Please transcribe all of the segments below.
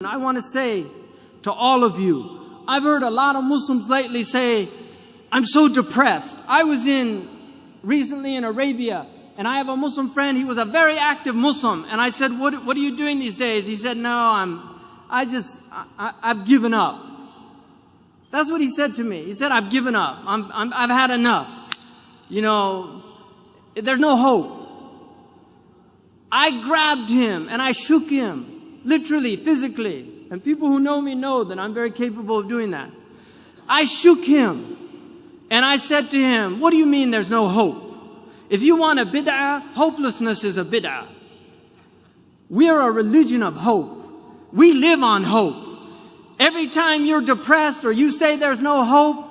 I want to say to all of you, I've heard a lot of Muslims lately say, I'm so depressed. I was recently in Arabia, and I have a Muslim friend. He was a very active Muslim. And I said, what are you doing these days? He said, no, I've given up. That's what he said to me. He said, I've given up. I've had enough. You know, there's no hope. I grabbed him and I shook him, literally, physically. And people who know me know that I'm very capable of doing that. I shook him and I said to him, what do you mean there's no hope? If you want a bid'ah, hopelessness is a bid'ah. We are a religion of hope. We live on hope. Every time you're depressed or you say there's no hope,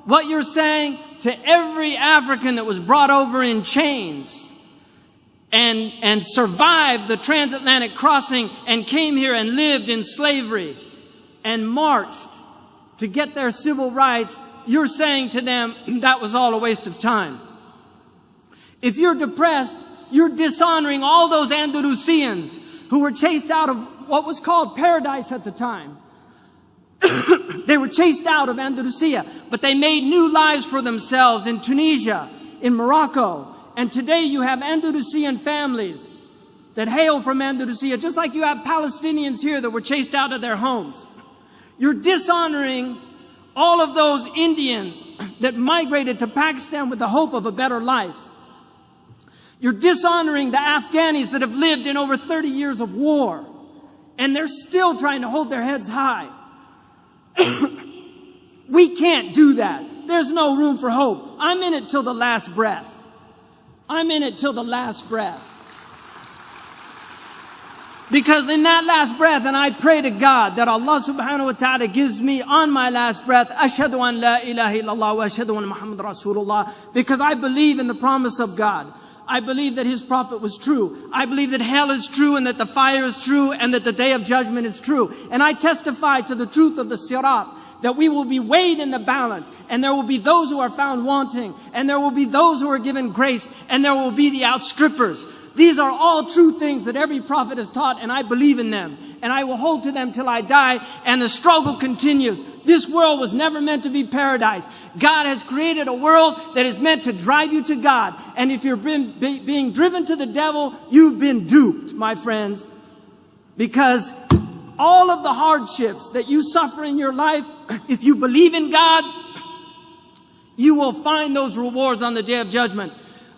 what you're saying to every African that was brought over in chains and survived the transatlantic crossing and came here and lived in slavery and marched to get their civil rights, you're saying to them that was all a waste of time. If you're depressed, you're dishonoring all those Andalusians who were chased out of what was called paradise at the time. They were chased out of Andalusia, but they made new lives for themselves in Tunisia, in Morocco. And today you have Andalusian families that hail from Andalusia, just like you have Palestinians here that were chased out of their homes. You're dishonoring all of those Indians that migrated to Pakistan with the hope of a better life. You're dishonoring the Afghanis that have lived in over 30 years of war, and they're still trying to hold their heads high. We can't do that. There's no room for hope. I'm in it till the last breath. I'm in it till the last breath. Because in that last breath, and I pray to God that Allah subhanahu wa ta'ala gives me on my last breath, Ashhadu an la ilaha illallah wa ashhadu anna Muhammad Rasulullah, because I believe in the promise of God. I believe that His prophet was true. I believe that hell is true and that the fire is true and that the day of judgment is true. And I testify to the truth of the sirat, that we will be weighed in the balance, and there will be those who are found wanting, and there will be those who are given grace, and there will be the outstrippers. These are all true things that every prophet has taught, and I believe in them. And I will hold to them till I die, and the struggle continues. This world was never meant to be paradise. God has created a world that is meant to drive you to God. And if you're being driven to the devil, you've been duped, my friends. Because all of the hardships that you suffer in your life, if you believe in God, you will find those rewards on the day of judgment.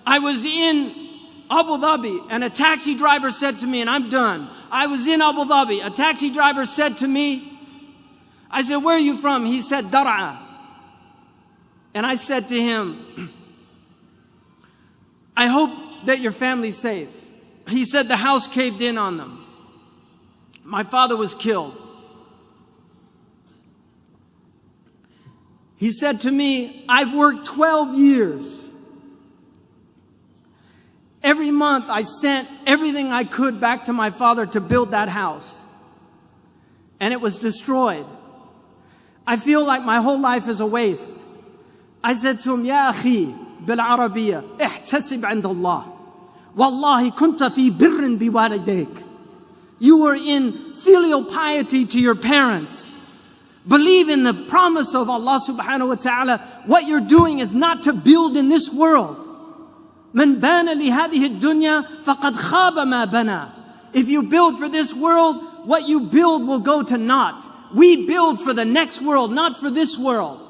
I was in Abu Dhabi, and a taxi driver said to me, and I'm done. I was in Abu Dhabi. A taxi driver said to me, I said, where are you from? He said, Dar'a. And I said to him, I hope that your family's safe. He said the house caved in on them. My father was killed. He said to me, I've worked 12 years. Every month I sent everything I could back to my father to build that house. And it was destroyed. I feel like my whole life is a waste. I said to him, Ya akhi, bil Arabiya, ihtasib 'inda Allah. Wallahi kunta fi birrin biwalidayk. You were in filial piety to your parents. Believe in the promise of Allah subhanahu wa ta'ala. What you're doing is not to build in this world. من بان لهذه الدنيا فقد خاب ما بنى. If you build for this world, what you build will go to naught. We build for the next world, not for this world.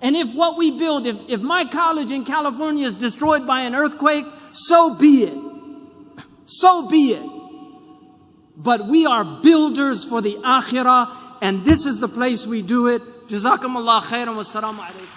And if what we build, if my college in California is destroyed by an earthquake, so be it. So be it. But we are builders for the akhirah, and this is the place we do it. Jazakumullah khairan wa assalamu alaikum.